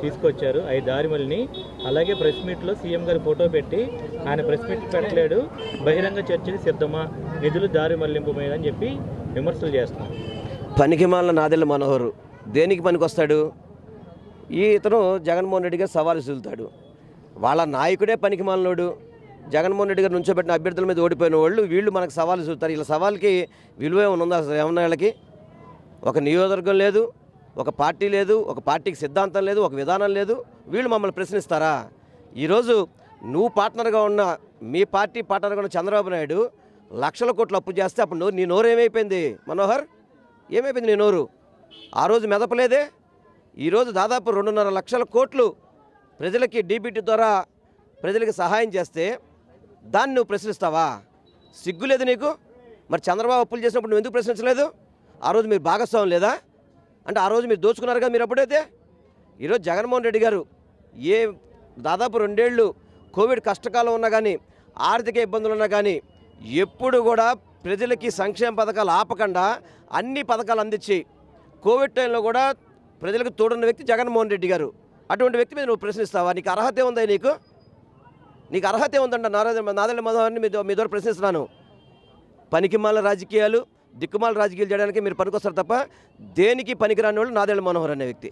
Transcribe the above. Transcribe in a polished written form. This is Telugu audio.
తీసుకొచ్చారు 5 దారిమల్ని. అలాగే ప్రెస్ మీట్లో సీఎం గారి ఫోటో పెట్టి ఆయన ప్రెస్ మీట్ పెట్టలేడు, బహిరంగ చర్చకి సిద్ధమా, నిధులు దారి మళ్లింపు మీద అని చెప్పి విమర్శలు చేస్తున్నారు. పనికిమాలిన నాదెళ్ల మనోహర్ దేనికి పనికొస్తాడు? ఇతను జగన్మోహన్ రెడ్డి గారు సవాలు సులుతాడు. వాళ్ళ నాయకుడే పనికిమాలినోడు. జగన్మోహన్ రెడ్డి గారు నుంచోబెట్టిన అభ్యర్థుల మీద ఓడిపోయిన వాళ్ళు వీళ్ళు మనకు సవాలు సులుతారు. ఇలా సవాల్కి విలువ ఏమైనా ఉందా? అసలు ఏమన్నా వీళ్ళకి ఒక నియోజకవర్గం లేదు, ఒక పార్టీ లేదు, ఒక పార్టీకి సిద్ధాంతం లేదు, ఒక విధానం లేదు. వీళ్ళు మమ్మల్ని ప్రశ్నిస్తారా? ఈరోజు నువ్వు పార్ట్నర్గా ఉన్న మీ పార్టీ పార్ట్నర్గా ఉన్న చంద్రబాబు నాయుడు లక్షల కోట్లు అప్పు చేస్తే అప్పుడు నీ నోరు ఏమైపోయింది మనోహర్? ఏమైపోయింది నీ నోరు? ఆ రోజు మెదపలేదే. ఈరోజు దాదాపు 2.5 లక్షల కోట్లు ప్రజలకి డీబీటీ ద్వారా ప్రజలకి సహాయం చేస్తే దాన్ని నువ్వు ప్రశ్నిస్తావా? సిగ్గులేదు నీకు? మరి చంద్రబాబు అప్పులు చేసినప్పుడు నువ్వు ఎందుకు ప్రశ్నించలేదు? ఆ రోజు మీరు భాగస్వామ్యం లేదా? అంటే ఆ రోజు మీరు దోచుకున్నారు కదా మీరు అప్పుడైతే. ఈరోజు జగన్మోహన్ రెడ్డి గారు దాదాపు 2 ఏళ్ళు కోవిడ్ కష్టకాలం ఉన్నా కానీ, ఆర్థిక ఇబ్బందులు ఉన్నా కానీ ఎప్పుడు కూడా ప్రజలకి సంక్షేమ పథకాలు ఆపకుండా అన్ని పథకాలు అందించి కోవిడ్ టైంలో కూడా ప్రజలకు తోడున్న వ్యక్తి జగన్మోహన్ రెడ్డి గారు. అటువంటి వ్యక్తి మీద నువ్వు ప్రశ్నిస్తావా? నీకు అర్హత ఉందా? నీకు అర్హత ఉందంట? నాదెళ్ల మనోహర్ని మీ ద్వారా ప్రశ్నిస్తున్నాను. పనికిమాల రాజకీయాలు, దిక్కుమాల రాజకీయాలు చేయడానికి మీరు పనికొస్తారు తప్ప దేనికి పనికిరాని వాళ్ళు నాదెళ్ల మనోహర్ అనే వ్యక్తి.